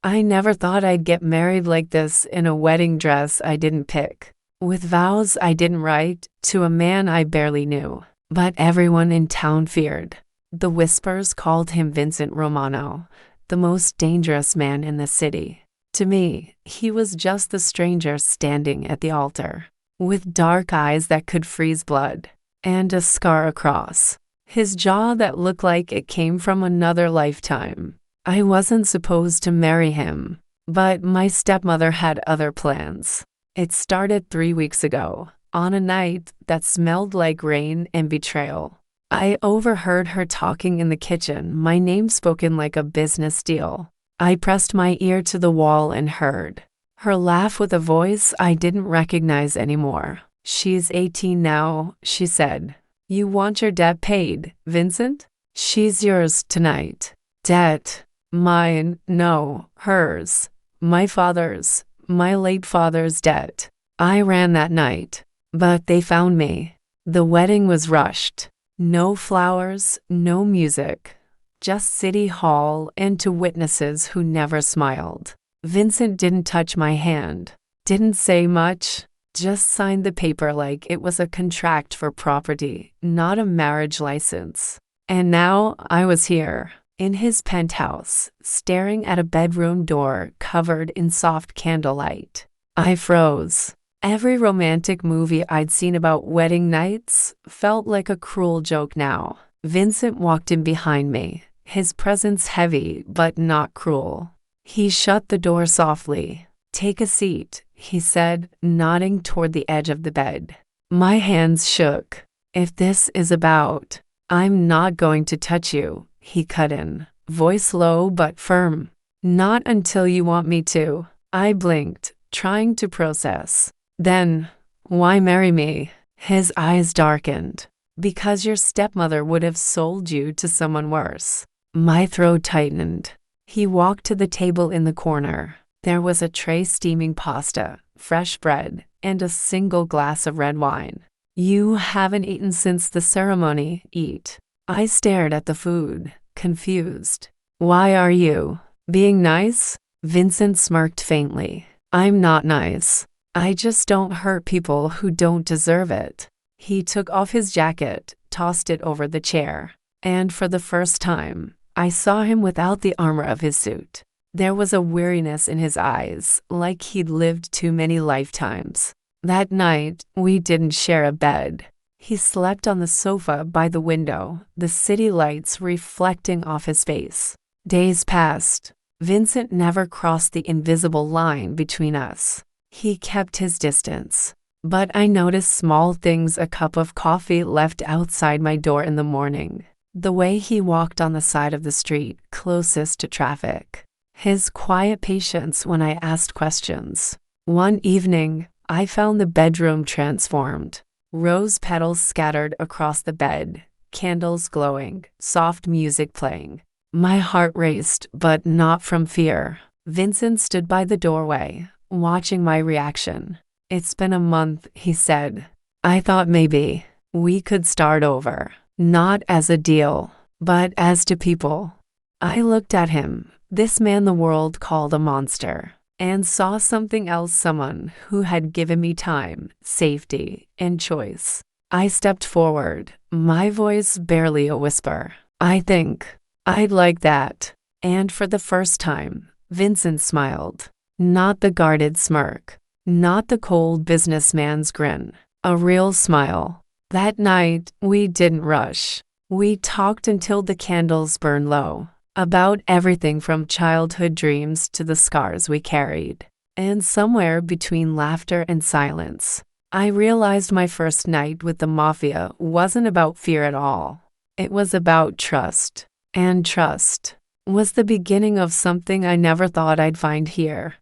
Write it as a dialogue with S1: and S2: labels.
S1: I never thought I'd get married like this in a wedding dress I didn't pick, with vows I didn't write, to a man I barely knew. But everyone in town feared. The whispers called him Vincent Romano, the most dangerous man in the city. To me, he was just the stranger standing at the altar, with dark eyes that could freeze blood, and a scar across his jaw that looked like it came from another lifetime. I wasn't supposed to marry him, but my stepmother had other plans. It started 3 weeks ago, on a night that smelled like rain and betrayal. I overheard her talking in the kitchen, my name spoken like a business deal. I pressed my ear to the wall and heard her laugh with a voice I didn't recognize anymore. "She's 18 now," she said. "You want your debt paid, Vincent? She's yours tonight." Debt? Mine? No, hers. My father's, my late father's debt. I ran that night, but they found me. The wedding was rushed. No flowers, no music. Just City Hall and two witnesses who never smiled. Vincent didn't touch my hand, didn't say much, just signed the paper like it was a contract for property, not a marriage license. And now I was here, in his penthouse, staring at a bedroom door covered in soft candlelight. I froze. Every romantic movie I'd seen about wedding nights felt like a cruel joke now. Vincent walked in behind me, his presence heavy but not cruel. He shut the door softly. "Take a seat," he said, nodding toward the edge of the bed. My hands shook. "If this is about, I'm not going to touch you," he cut in, voice low but firm. "Not until you want me to." I blinked, trying to process. "Then, why marry me?" His eyes darkened. "Because your stepmother would have sold you to someone worse." My throat tightened. He walked to the table in the corner. There was a tray steaming pasta, fresh bread, and a single glass of red wine. "You haven't eaten since the ceremony. Eat." I stared at the food, confused. "Why are you being nice?" Vincent smirked faintly. "I'm not nice. I just don't hurt people who don't deserve it." He took off his jacket, tossed it over the chair, and for the first time, I saw him without the armor of his suit. There was a weariness in his eyes, like he'd lived too many lifetimes. That night, we didn't share a bed. He slept on the sofa by the window, the city lights reflecting off his face. Days passed. Vincent never crossed the invisible line between us. He kept his distance. But I noticed small things: a cup of coffee left outside my door in the morning, the way he walked on the side of the street closest to traffic, his quiet patience when I asked questions. One evening, I found the bedroom transformed. Rose petals scattered across the bed, candles glowing, soft music playing. My heart raced, but not from fear. Vincent stood by the doorway, watching my reaction. "It's been a month," he said. "I thought maybe we could start over, not as a deal, but as two people." I looked at him, this man the world called a monster, and saw something else: someone who had given me time, safety, and choice. I stepped forward, my voice barely a whisper. "I think I'd like that." And for the first time, Vincent smiled. Not the guarded smirk, not the cold businessman's grin, a real smile. That night, we didn't rush. We talked until the candles burned low, about everything from childhood dreams to the scars we carried. And somewhere between laughter and silence, I realized my first night with the mafia wasn't about fear at all. It was about trust. And trust was the beginning of something I never thought I'd find here.